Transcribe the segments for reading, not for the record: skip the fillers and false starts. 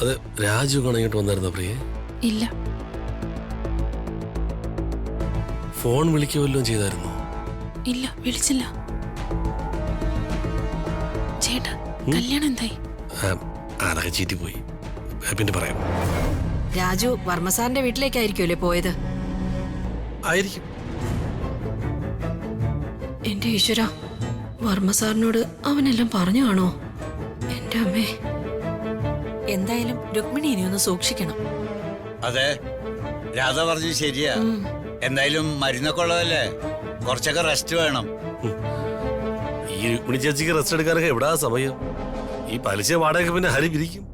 അത് രാജു കണങ്ങിട്ട് വന്നായിരുന്നോ പ്രിയെ? ഇല്ല. ഫോൺ വിളിക്കുവല്ലോ ചെയ്തായിരുന്നോ? ഇല്ല, വിളിച്ചില്ല. ചേട്ടാ, കല്യാണം എന്തായി? അതൊക്കെ ചീറ്റി പോയി, പിന്നെ പറയാം. രാജു വർമ്മസാറിന്റെ വീട്ടിലേക്കായിരിക്കുമല്ലേ പോയത്? ആയിരിക്കും. എന്റെ ഈശ്വര, വർമ്മസാറിനോട് അവനെല്ലാം പറഞ്ഞു കാണോ? എന്റെ അമ്മേ. എന്തായാലും രുക്മിണി ഇനി ഒന്ന് സൂക്ഷിക്കണം. അതെ, രാധ പറഞ്ഞു ശരിയാ. എന്തായാലും മരുന്നൊക്കെ ഉള്ളതല്ലേ, കുറച്ചൊക്കെ റെസ്റ്റ് വേണം. ഈ രുക്മിണി ചേച്ചിക്ക് റെസ്റ്റ് എടുക്കാനൊക്കെ എവിടാ സമയം? ഈ പലിശ വാടക പിന്നെ ഹരി പിരിക്കും.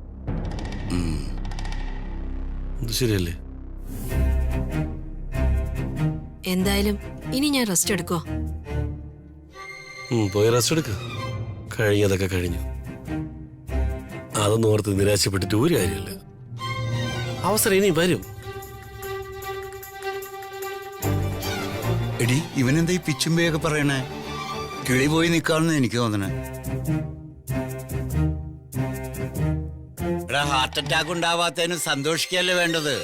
ശരിയല്ലേ? എന്തായാലും ഇനി ഞാൻ റെസ്റ്റ് എടുക്കോ? പോയി റെസ്റ്റ് എടുക്ക. കഴിഞ്ഞതൊക്കെ കഴിഞ്ഞു. അതൊന്നും ഓർത്ത് നിരാശപ്പെട്ടിട്ട് ഒരു കാര്യമില്ല. അവസരം ഇനി വരും. എടി, ഇവനെന്താ ഈ പിച്ചുമ്പയൊക്കെ പറയണേ? കിളി പോയി നിക്കാണെന്ന് എനിക്ക് തോന്നണേ. എടാ, ഹാർട്ട് അറ്റാക്ക് ഉണ്ടാവാത്തതിന് സന്തോഷിക്കല്ലേ വേണ്ടത്.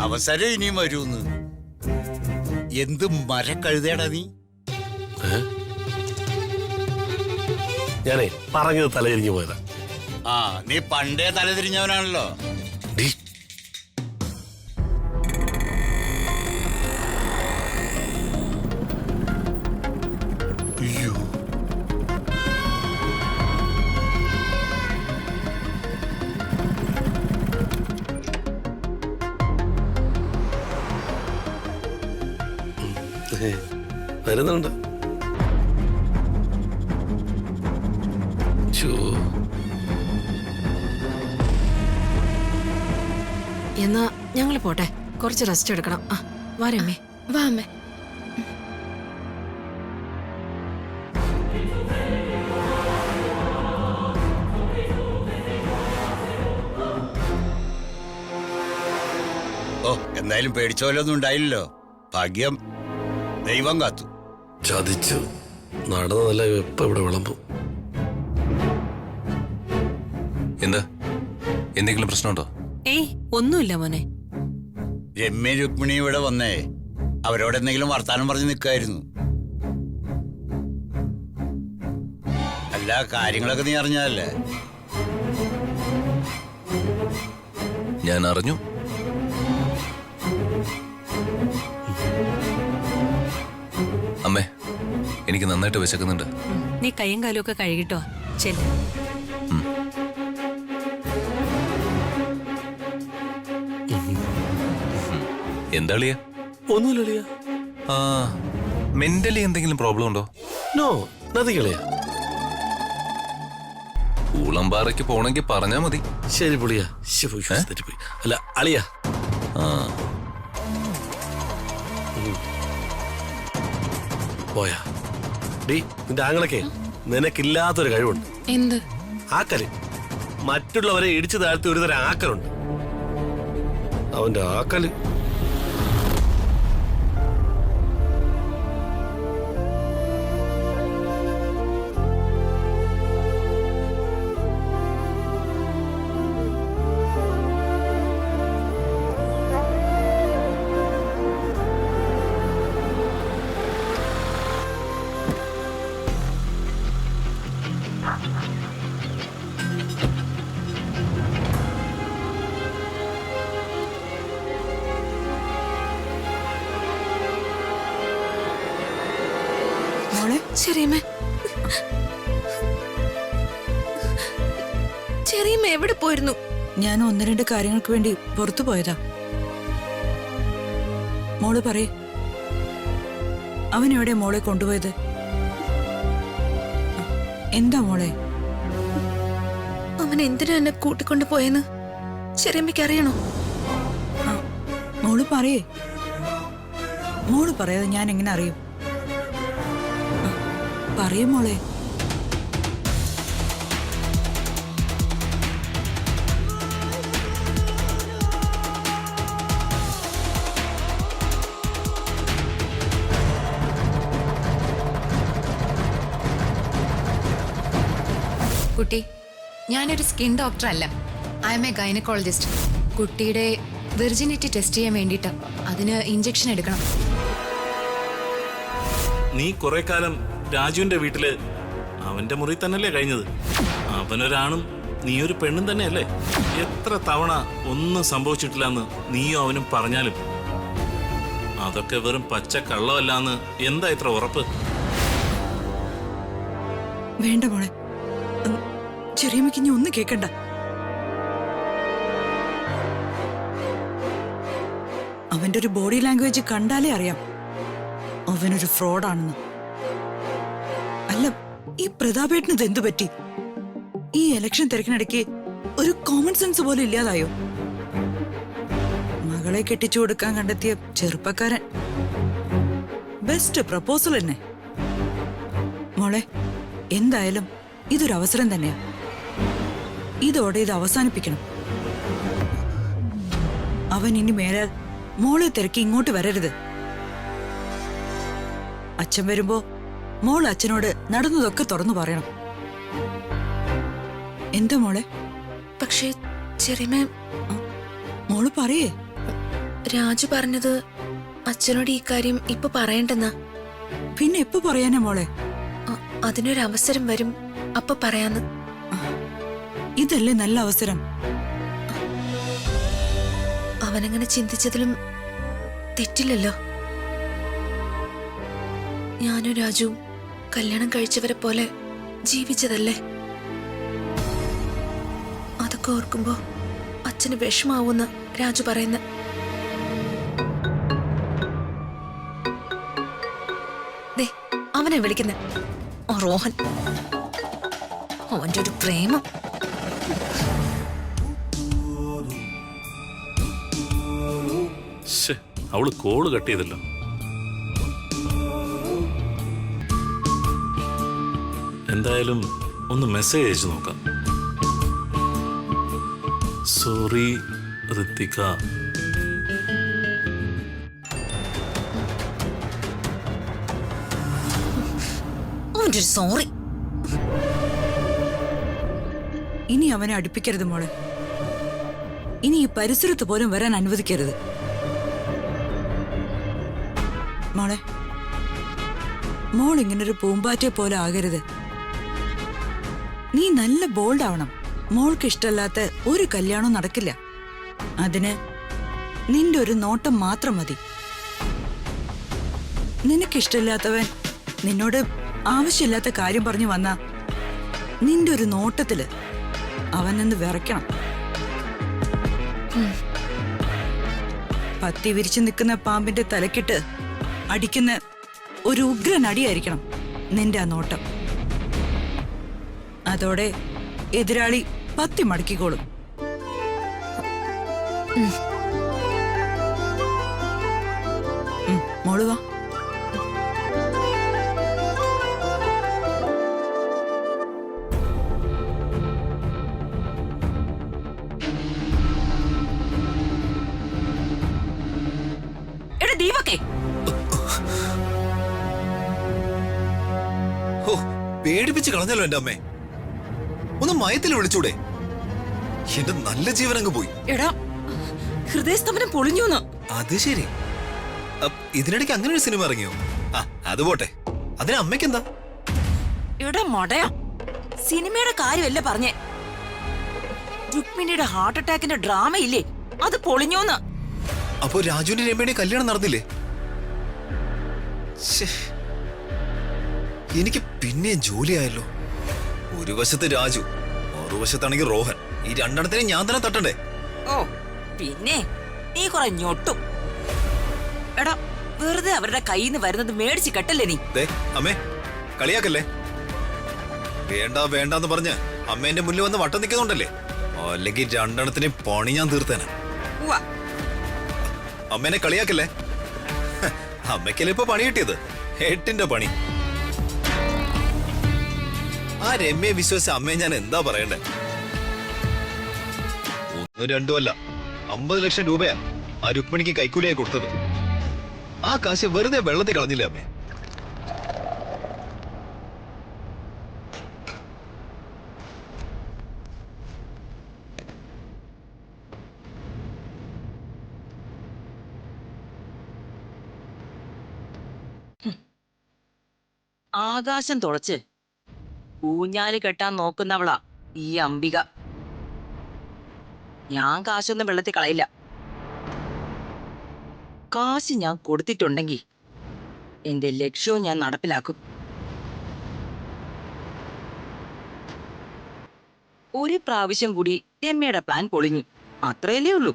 അവസരം ഇനിയും വരൂന്ന്. എന്ത് മരക്കഴുതേടാ നീ? ഞാനേ പറഞ്ഞത് തലതിരിഞ്ഞു പോയതാ. ആ, നീ പണ്ടേ തലതിരിഞ്ഞവനാണല്ലോ. അയ്യോ, വരുന്നുണ്ട്. എന്നാ ഞങ്ങള് പോട്ടെ, കുറച്ച് റെസ്റ്റ് എടുക്കണം. വാരമ്മേ. വാ അമ്മേ. ഓ, എന്തായാലും പേടിച്ചോലൊന്നും ഉണ്ടായില്ലല്ലോ. ഭാഗ്യം. ദൈവം കാത്തു. ചതിച്ചു. നടന്നതല്ല എപ്പ ഇവിടെ വിളമ്പും. എന്താ, എന്തെങ്കിലും പ്രശ്നമുണ്ടോ? ഏയ്, ഒന്നുമില്ല മോനെ. രമ്യ രുക്മിണി ഇവിടെ വന്നേ, അവരോട് എന്തെങ്കിലും വർത്താനം പറഞ്ഞ് നിൽക്കായിരുന്നു. അല്ല, കാര്യങ്ങളൊക്കെ നീ അറിഞ്ഞതല്ലേ? ഞാൻ അറിഞ്ഞു. അമ്മേ, എനിക്ക് നന്നായിട്ട് വിശക്കുന്നുണ്ട്. നീ കയ്യും കാലും ഒക്കെ കഴുകിട്ടോ. ചെല്ല. എന്താ ളിയ? ഒന്നുമില്ല. മെന്റലി എന്തെങ്കിലും പ്രോബ്ലം ഉണ്ടോ? നോ, നത്തിങ് കളിയാ. ഊളംപാറയ്ക്ക് പോണെങ്കിൽ പറഞ്ഞാ മതി. ശരി പുളിയാ. തെറ്റിപ്പോയി. അല്ല അളിയാ. പോയാ ഡീ, നിന്റെ ആങ്ങളൊക്കെ നിനക്കില്ലാത്തൊരു കഴിവുണ്ട്. എന്ത്? ആക്കല്. മറ്റുള്ളവരെ ഇടിച്ചു താഴ്ത്തി ഒരു തരം ആക്കലുണ്ട്. അവന്റെ ആക്കല്. ചെറിയമ്മ, ചെറിയമ്മ എവിടെ പോയിരുന്നു? ഞാൻ ഒന്ന് രണ്ട് കാര്യങ്ങൾക്ക് വേണ്ടി പുറത്തു പോയതാ. മോള് പറയേ, അവൻ എവിടെ മോളെ കൊണ്ടുപോയത്? എന്താ മോളെ? അവൻ എന്തിനാ എന്നെ കൂട്ടിക്കൊണ്ടു പോയെന്ന് ചെറിയമ്മയ്ക്ക് അറിയണോ? മോള് പറയേ. മോള് പറയാതെ ഞാൻ എങ്ങനെ അറിയും? പറയേ മോളെ. കുട്ടി, ഞാനൊരു സ്കിൻ ഡോക്ടർ അല്ല. I M A gynaecologist. കുട്ടിയുടെ വിർജിനിറ്റി ടെസ്റ്റ് ചെയ്യാൻ വേണ്ടിയിട്ട് അതിന് ഇഞ്ചക്ഷൻ എടുക്കണം. നീ കുറെ കാലം രാജുവിന്റെ വീട്ടില് അവന്റെ മുറി തന്നെയല്ലേ കഴിഞ്ഞത്? അവനൊരാണും നീയൊരു പെണ്ണും തന്നെയല്ലേ? എത്ര തവണ ഒന്നും സംഭവിച്ചിട്ടില്ലെന്ന് നീയും അവനും പറഞ്ഞാലും അതൊക്കെ വെറും പച്ച കള്ളമല്ലാന്ന് എന്താ ഇത്ര ഉറപ്പ്? വേണ്ട മോളെ, ചെറിയമ്മയ്ക്ക് ഇനി ഒന്നും കേക്കണ്ട. അവന്റെ ഒരു ബോഡി ലാംഗ്വേജ് കണ്ടാലേ അറിയാം അവനൊരു ഫ്രോഡാണെന്ന്. അല്ല, ഈ പ്രതാപേട്ടന് ഇത് എന്തു പറ്റി? ഈ ഇലക്ഷൻ തിരക്കിനിടയ്ക്ക് ഒരു കോമൺ സെൻസ് പോലും ഇല്ലാതായോ? മകളെ കെട്ടിച്ചു കൊടുക്കാൻ കണ്ടെത്തിയ ചെറുപ്പക്കാരൻ. ബെസ്റ്റ് പ്രപ്പോസൽ തന്നെ. മോളെ, എന്തായാലും ഇതൊരു അവസരം തന്നെയാ. ഇതോടെ ഇത് അവസാനിപ്പിക്കണം. അവൻ ഇനി മേലാൽ മോളെ തിരക്കി ഇങ്ങോട്ട് വരരുത്. അച്ഛൻ വരുമ്പോ മോൾ അച്ഛനോട് നടന്നതൊക്കെ തുറന്നു പറയണം. എന്താ മോളെ? പക്ഷേ ചെറിയമ്മ, മോള് പറയേ. രാജു പറഞ്ഞത് അച്ഛനോട് ഈ കാര്യം ഇപ്പൊ പറയണ്ടെന്നാ. പിന്നെ എപ്പോ പറയാനാ മോളെ? അതിനൊരു അവസരം വരും, അപ്പൊ പറയാന്ന്. ഇതല്ലേ നല്ല അവസരം. അവനങ്ങനെ ചിന്തിച്ചതിലും തെറ്റില്ലല്ലോ. ഞാനും രാജുവും കല്യാണം കഴിച്ചവരെ പോലെ ജീവിച്ചതല്ലേ. അതൊക്കെ ഓർക്കുമ്പോ അച്ഛന് വിഷമാവൂന്ന് രാജു പറയുന്ന. അവനെ വിളിക്കുന്ന റോഹൻ. അവന്റെ ഒരു പ്രേമം. അവള് കോള് കട്ട് ചെയ്തല്ലോ. എന്തായാലും ഒന്ന് മെസ്സേജ് അയച്ചു നോക്കാം. സോറി ഋത്തിക. അവന്റെ ഒരു സോറി. ഇനി അവനെ അടുപ്പിക്കരുത് മോളെ. ഇനി ഈ പരിസരത്ത് പോലും വരാൻ അനുവദിക്കരുത് മോളെ. മോൾ ഇങ്ങനൊരു പൂമ്പാറ്റയെ പോലെ ആകരുത്. നീ നല്ല ബോൾഡ് ആവണം. മോൾക്ക് ഇഷ്ടമല്ലാത്ത ഒരു കല്യാണവും നടക്കില്ല. അതിന് നിന്റെ ഒരു നോട്ടം മാത്രം മതി. നിനക്കിഷ്ടമില്ലാത്തവൻ നിന്നോട് ആവശ്യമില്ലാത്ത കാര്യം പറഞ്ഞു വന്ന നിന്റെ ഒരു നോട്ടത്തില് അവൻ നിന്ന് വിറയ്ക്കണം. പത്തി വിരിച്ചു നിൽക്കുന്ന പാമ്പിന്റെ തലക്കിട്ട് അടിക്കുന്ന ഒരു ഉഗ്രൻ അടിയായിരിക്കണം നിന്റെ ആ നോട്ടം. അതോടെ എതിരാളി പത്തി മടക്കിക്കോളും. മോള് വാ. എടാ ദീപക്കേ, പേടിപ്പിച്ച് കളഞ്ഞല്ലോ എന്റെ അമ്മേ. ഒന്ന് മയത്തിൽ വിളിച്ചൂടെ? എന്റെ നല്ല ജീവൻ അങ്ങ് പോയി. എടാ, ഹൃദയസ്തംഭനം പൊളിഞ്ഞൂന്ന്. അത് ശരി. ഇതിനിടയ്ക്ക് അങ്ങനെ ഒരു സിനിമ ഇറങ്ങിയോ? ആ, അത് പോട്ടെ. അതിന് അമ്മയ്ക്കെന്താ? എടാ മടയാ, സിനിമയുടെ കാര്യമല്ല പറഞ്ഞേ. രുക്മിണിയുടെ ഹാർട്ട് അറ്റാക്കിന്റെ ഡ്രാമ ഇല്ലേ, അത് പൊളിഞ്ഞൂന്ന്. അപ്പോ രാജുവിന്റെ രമയുടെ കല്യാണം നടന്നില്ലേ? എനിക്ക് പിന്നെയും ജോലിയായല്ലോ. ഒരു വശത്ത് രാജു, മറുവശത്താണെങ്കിൽ റോഹൻ. ഈ രണ്ടെണ്ണത്തിനെ ഞാൻ തന്നെ തട്ടണ്ടേ? ഓ പിന്നെ നീ കുറെ ഞൊട്ടും. എടാ, വെറുതെ അവരുടെ കയ്യിൽ നിന്ന് വരുന്നത് മേടിച്ച് കെട്ടല്ലേ നീ. അമ്മേ, കളിയാക്കല്ലേ. വേണ്ട വേണ്ടെന്ന് പറഞ്ഞ് അമ്മേന്റെ മുന്നിൽ വന്ന് വട്ടം നിൽക്കുന്നുണ്ടല്ലേ? അല്ലെങ്കിൽ രണ്ടെണ്ണത്തിനെ പണി ഞാൻ തീർത്തേനെ. അമ്മേനെ കളിയാക്കല്ലേ. അമ്മയ്ക്കല്ലേ ഇപ്പൊ പണി കിട്ടിയത്? 8ന്റെ പണി. ആ രമ്യയെ വിശ്വസിച്ച അമ്മയെ ഞാൻ എന്താ പറയണ്ടേ? 1 2 അല്ല, 50 ലക്ഷം രൂപയാ ആ രുക്മിണിക്ക് കൈക്കൂലിയായി കൊടുത്തത്. ആ കാശ് വെറുതെ വെള്ളത്തിൽ കളഞ്ഞില്ലേ അമ്മേ? ആകാശം തുളച്ച് ഊഞ്ഞാല് കെട്ടാൻ നോക്കുന്നവളാ ഈ അംബിക. ഞാൻ കാശൊന്നും വെള്ളത്തിൽ കളയില്ല. കാശ് ഞാൻ കൊടുത്തിട്ടുണ്ടെങ്കിൽ എന്റെ ലക്ഷ്യവും ഞാൻ നടപ്പിലാക്കും. ഒരു പ്രാവശ്യം കൂടി രമ്യയുടെ പ്ലാൻ പൊളിഞ്ഞു, അത്രയല്ലേ ഉള്ളൂ.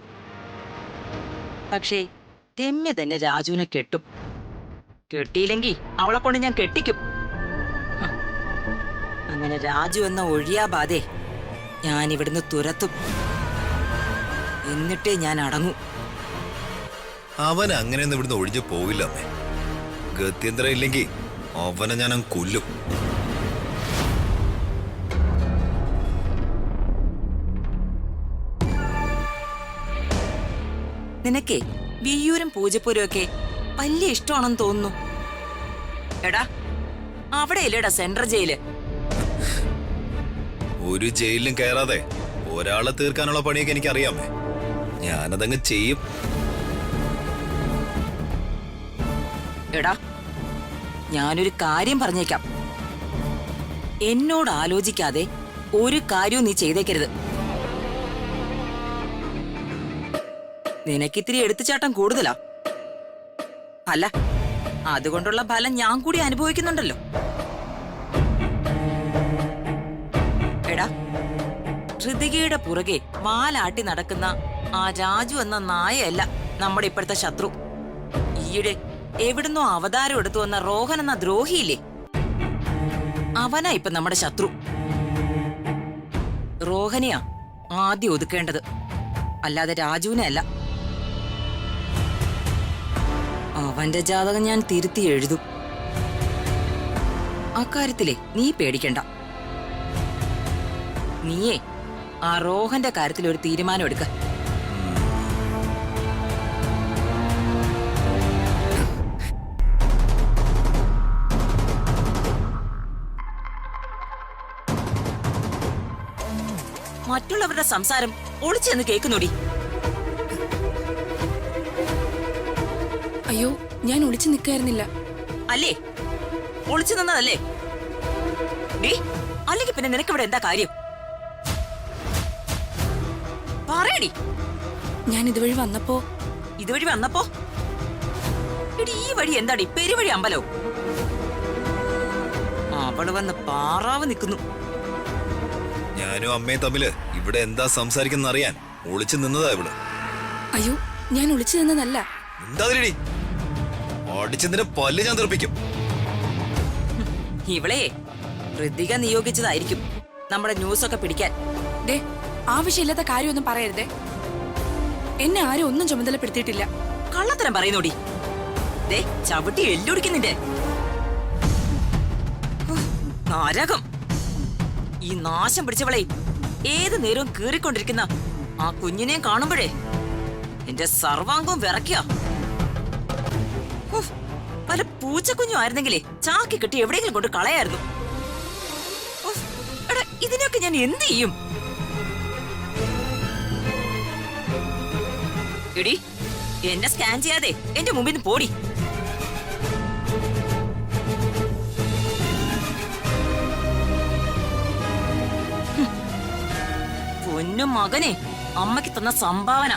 പക്ഷേ രമ്യ തന്നെ രാജുവിനെ കെട്ടും. കെട്ടിയില്ലെങ്കിൽ അവളെ കൊണ്ട് ഞാൻ കെട്ടിക്കും. അങ്ങനെ രാജു എന്ന ഒഴിയാബാധെ ഞാൻ ഇവിടുന്ന് തുരത്തും. എന്നിട്ടേ ഞാൻ അടങ്ങൂ. അവൻ അങ്ങനെയൊന്നും ഇവിടുന്ന് ഒഴിഞ്ഞു പോവില്ല അമ്മേ. ഗത്യന്തരം ഇല്ലെങ്കിൽ അവനെ ഞാൻ കൊല്ലും. നിനക്കേ വിയ്യൂരും പൂജപ്പൂരും ഒക്കെ വലിയ ഇഷ്ടമാണെന്ന് തോന്നുന്നു. എടാ, അവിടെയല്ലേടാ സെൻട്രൽ ജയില്. ഒരു ജയിലിലും കയറാതെ ഒരാളെ തീർക്കാനുള്ള പണിയൊക്കെ എനിക്കറിയാമേ. ഞാനതങ്ങ് ചെയ്യും. എടാ, ഞാനൊരു കാര്യം പറഞ്ഞേക്കാം. എന്നോട് ആലോചിക്കാതെ ഒരു കാര്യവും നീ ചെയ്തേക്കരുത്. നിനക്കിത്തിരി എടുത്തുചാട്ടം കൂടുതലാ. അല്ല, അതുകൊണ്ടുള്ള ഫലം ഞാൻ കൂടി അനുഭവിക്കുന്നുണ്ടല്ലോ. എടാ, ഋതികയുടെ പുറകെ വാലാട്ടി നടക്കുന്ന ആ രാജു എന്ന നായയല്ല നമ്മുടെ ഇപ്പോഴത്തെ ശത്രു. ഈയിടെ എവിടുന്നോ അവതാരം എടുത്തു വന്ന റോഹൻ എന്ന ദ്രോഹിയില്ലേ, അവനാ ഇപ്പൊ നമ്മുടെ ശത്രു. റോഹനെയാ ആദ്യം ഒതുക്കേണ്ടത്, അല്ലാതെ രാജുവിനെ അല്ല. അവന്റെ ജാതകം ഞാൻ തിരുത്തി എഴുതും. അക്കാര്യത്തിലെ നീ പേടിക്കണ്ട. നീയേ ആ റോഹന്റെ കാര്യത്തിൽ ഒരു തീരുമാനം എടുക്ക. മറ്റുള്ളവരുടെ സംസാരം ഒളിച്ചെന്ന് കേൾക്കുന്നോടി. അയ്യോ, ഞാൻ ഒളിച്ചു നിൽക്കായിരുന്നില്ല. അല്ലേ, ഒളിച്ചു നിന്നതല്ലേ? അല്ലെങ്കിൽ പിന്നെ നിനക്കിവിടെ എന്താ കാര്യം? പറയടി. ഞാൻ ഇതുവഴി വന്നപ്പോ എടി, ഈ വഴി എന്താടി? പെരുവഴി അമ്പലോ? അവള് വന്ന് പാറാവ് നിൽക്കുന്നു. ഞാനും അമ്മയും തമ്മില് ഇവിടെ എന്താ സംസാരിക്കുന്ന അറിയാൻ ഒളിച്ചു നിന്നതാ ഇവള്. അയ്യോ, ഞാൻ ഒളിച്ചു നിന്നതല്ല. എന്താ അടിച്ചതിന്റെ പല്ല് ഞാൻ തെറിപ്പിക്കും. ഇവളെ ഋതിക നിയോഗിച്ചതായിരിക്കും നമ്മുടെ ന്യൂസൊക്കെ പിടിക്കാൻ. ദേ, ആവശ്യമില്ലാത്ത കാര്യമൊന്നും പറയരുതേ. എന്നെ ആരും ഒന്നും ചുമതലപ്പെടുത്തിയിട്ടില്ല. കള്ളത്തരം പറയുന്നോടി. ദേ, ചവിട്ടി എല്ലൊടിക്കുന്നിന്റെ നാരകം. ഈ നാശം പിടിച്ചവളെ ഏത് നേരവും കീറിക്കൊണ്ടിരിക്കുന്ന ആ കുഞ്ഞിനെയും കാണുമ്പോഴേ എന്റെ സർവാംഗവും വിറയ്ക്കുക. പല പൂച്ചക്കുഞ്ഞും ആയിരുന്നെങ്കിലേ ചാക്കി കെട്ടി എവിടെയെങ്കിലും കൊണ്ട് കളയായിരുന്നു. എടാ, ഇതിനൊക്കെ ഞാൻ എന്ത് ചെയ്യും? എടി, എന്നെ സ്കാൻ ചെയ്യാതെ എന്റെ മുമ്പിൽ നിന്ന് പോടി. പൊന്നും മകനെ, അമ്മയ്ക്ക് തന്ന സംഭാവന.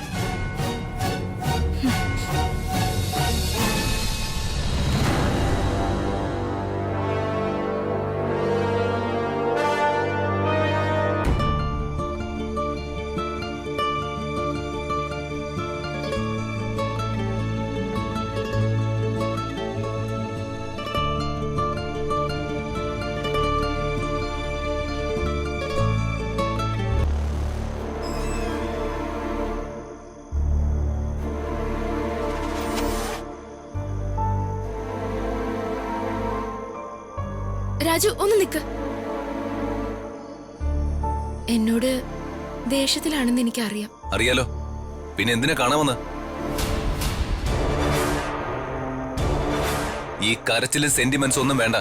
രാജു, ഒന്ന് നിക്ക്. എന്നോട് ദേഷ്യത്തിലാണെന്ന് എനിക്കറിയാം. അറിയാലോ, പിന്നെ എന്തിനാ കാണാമെന്ന്? ഈ കരച്ചിലും സെന്റിമെന്റ്സ് ഒന്നും വേണ്ട.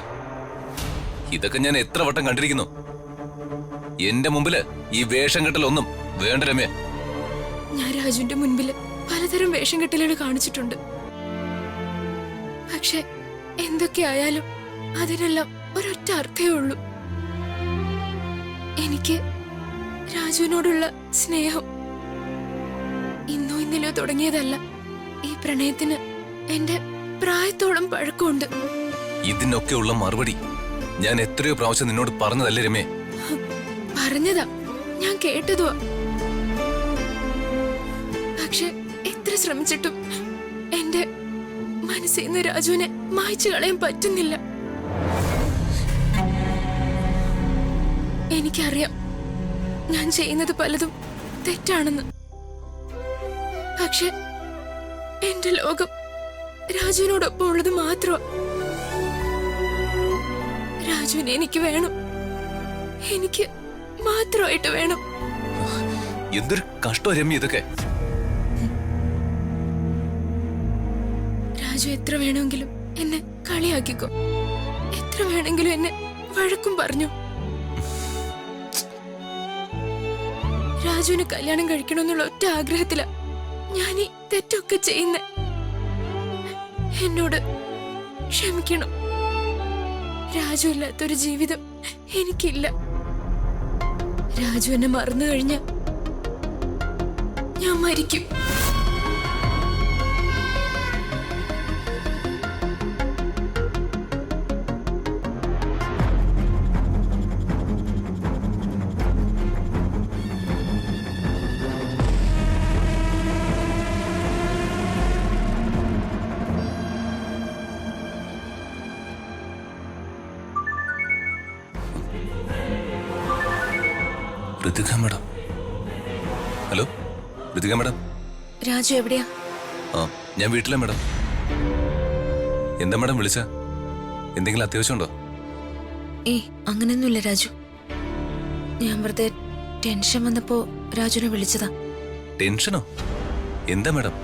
ഇതൊക്കെ ഞാൻ എത്ര വട്ടം കണ്ടിരിക്കുന്നു. എന്റെ മുമ്പില് ഈ വേഷം കെട്ടലൊന്നും വേണ്ട രമ്യ. ഞാൻ രാജുവിന്റെ മുൻപില് പലതരം വേഷം കെട്ടലുകൾ കാണിച്ചിട്ടുണ്ട്. പക്ഷെ എന്തൊക്കെയായാലും അതിനെല്ലാം ഒരൊറ്റ അർത്ഥേ ഉള്ളൂ. എനിക്ക് രാജുവിനോടുള്ള സ്നേഹം ഇന്നോ ഇന്നലെയോ തുടങ്ങിയതല്ല. ഈ പ്രണയത്തിന് എന്റെ പ്രായത്തോളം പഴക്കമുണ്ട്. ഇതിനൊക്കെയുള്ള മറുപടി ഞാൻ എത്രയോ പ്രാവശ്യം നിന്നോട് പറഞ്ഞതല്ലേ രമേ? പറഞ്ഞതാ, ഞാൻ കേട്ടതുവാ. പക്ഷെ എത്ര ശ്രമിച്ചിട്ടും എന്റെ മനസ്സിൽ നിന്ന് രാജുവിനെ മായ്ച്ചു കളയാൻ പറ്റുന്നില്ല. എനിക്കറിയാം ഞാൻ ചെയ്യുന്നത് പലതും തെറ്റാണെന്ന്. പക്ഷെ എന്റെ ലോകം രാജുവിനോടൊപ്പം ഉള്ളത് മാത്രമാ. രാജുവിനെ എനിക്ക് വേണം, എനിക്ക് മാത്രമായിട്ട് വേണം. എന്തൊരു കഷ്ടം രമ്യ ഇതൊക്കെ. രാജു എത്ര വേണമെങ്കിലും എന്നെ കളിയാക്കിക്കോ, എത്ര വേണമെങ്കിലും എന്നെ വഴക്കും പറഞ്ഞു. രാജുവിന് കല്യാണം കഴിക്കണമെന്നുള്ള ഒറ്റ ആഗ്രഹത്തിലാ ഞാൻ ഈ തെറ്റൊക്കെ ചെയ്യുന്നേ. എന്നോട് ക്ഷമിക്കണം. രാജു ഇല്ലാത്തൊരു ജീവിതം എനിക്കില്ല. രാജു എന്നെ മറന്നു കഴിഞ്ഞ ഞാൻ മരിക്കും. Rithika madam. Hello Rithika madam. Raju എവിടെയാ? ആ ഞാൻ വീട്ടിലെ മാഡം. എന്താ മാഡം വിളിച്ച? എന്തെങ്കിലും അത്യാവശ്യമുണ്ടോ? ഏയ് അങ്ങനെയൊന്നുമില്ല രാജു. ഞാൻ വെറുതെ ടെൻഷൻ വന്നപ്പോ രാജുവിനെ വിളിച്ചതാ. ടെൻഷനോ? എന്താ മാഡം?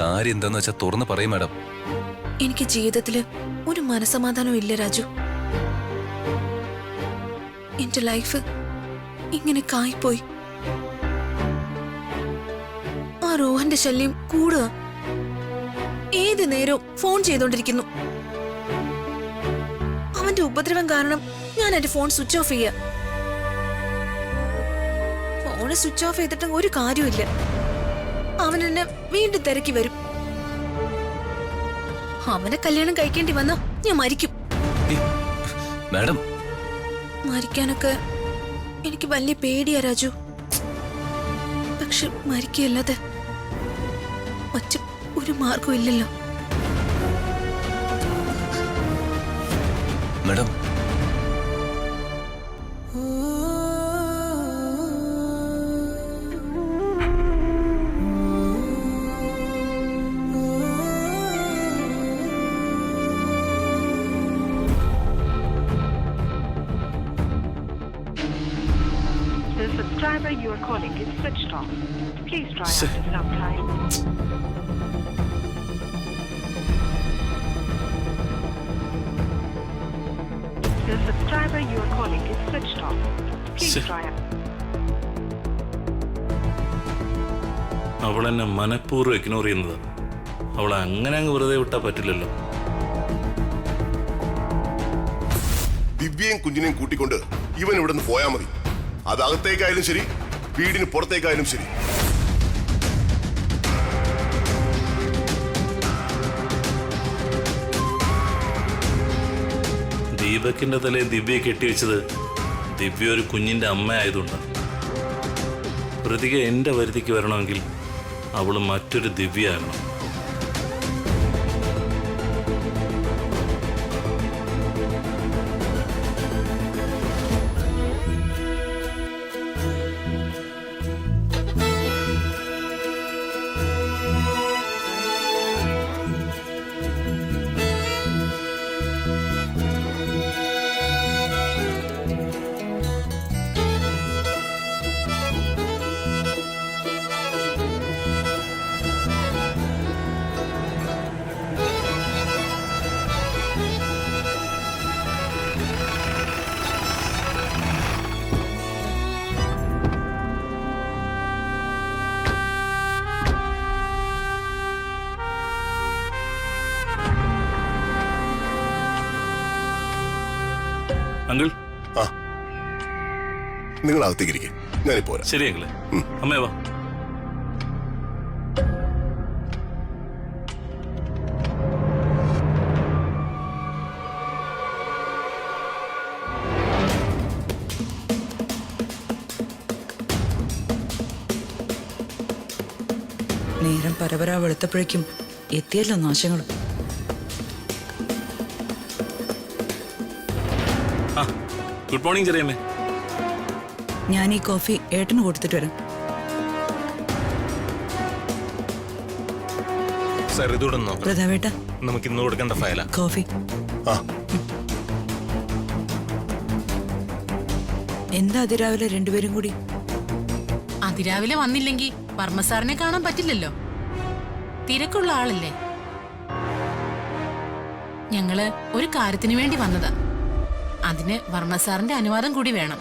കാര്യം എന്താന്ന് വെച്ചാ തുറന്ന് പറയും മാഡം. എനിക്ക് ജീവിതത്തില് ഒരു മനസമാധാനവും ഇല്ല രാജു. എന്റെ ലൈഫ് ഇങ്ങനെ കായിപ്പോയി. ആ റോഹന്റെ ശല്യം കൂടുക. ഏത് നേരവും ഫോൺ ചെയ്തോണ്ടിരിക്കുന്നു. അവന്റെ ഉപദ്രവം കാരണം ഞാൻ എന്റെ ഫോൺ സ്വിച്ച് ഓഫ് ചെയ്യാ. ഫോണ് സ്വിച്ച് ഓഫ് ചെയ്തിട്ട് ഒരു കാര്യമില്ല. അവൻ എന്നെ വീണ്ടും തിരക്കി വരും. അവനെ കല്യാണം കഴിക്കേണ്ടി വന്നാ ഞാൻ മരിക്കും. മാഡം മരിക്കാനൊക്കെ എനിക്ക് വലിയ പേടിയാ രാജു. പക്ഷെ മരിക്കല്ലാതെ മറ്റു ഒരു മാർഗവും ഇല്ലല്ലോ. Madam The subscriber you are calling is switched off. Please try after some time. The subscriber you are calling is switched off. Please try after. അവൾ എന്നെ മനഃപൂർവ്വം ഇഗ്നോർ ചെയ്യുന്നത്. അവളെ അങ്ങനെ അങ്ങ് വെറുതെ വിട്ടാ പറ്റില്ലല്ലോ. ദിവ്യയും കുഞ്ഞിനെയും കൂട്ടിക്കൊണ്ട് ഇവൻ ഇവിടെ നിന്ന് പോയാൽ മതി. അതകത്തേക്കായാലും ശരി, വീടിന് പുറത്തേക്കായാലും ശരി. ദീപകിന്റെ തലയിൽ ദിവ്യയെ കെട്ടിവെച്ചത് ദിവ്യ ഒരു കുഞ്ഞിന്റെ അമ്മ ആയതുകൊണ്ടാണ്. പ്രതിക എന്റെ വരുതിക്ക് വരണമെങ്കിൽ അവള് മറ്റൊരു ദിവ്യയാകണം. അങ്കിൾ ആ നിങ്ങൾ അകത്തേക്ക് ഇരിക്കും ഞാനിപ്പോ വരാം. ശരി അങ്കിളെ. അമ്മേ വാ. നേരം പരപരാ വെളുത്തപ്പോഴേക്കും എത്തിയല്ലോ നാശങ്ങളും. Good morning ചെറിയമ്മേ. ഞാൻ ഈ കോഫി ഏട്ടന് കൊടുത്തിട്ട് വരാം. സാർ ഇതൂടെ നോക്കാം. പ്രതാപേട്ട നമുക്ക് ഇന്ന് കൊടുക്കേണ്ട ഫയലാ. കോഫി. ആ എന്താ അതിരാവിലെ രണ്ടുപേരും കൂടി? അതിരാവിലെ വന്നില്ലെങ്കിൽ വർമ്മ സാറിനെ കാണാൻ പറ്റില്ലല്ലോ. തിരക്കുള്ള ആളല്ലേ. ഞങ്ങള് ഒരു കാര്യത്തിന് വേണ്ടി വന്നതാ. അതിന് വർമ്മ സാറിന്റെ അനുവാദം കൂടി വേണം.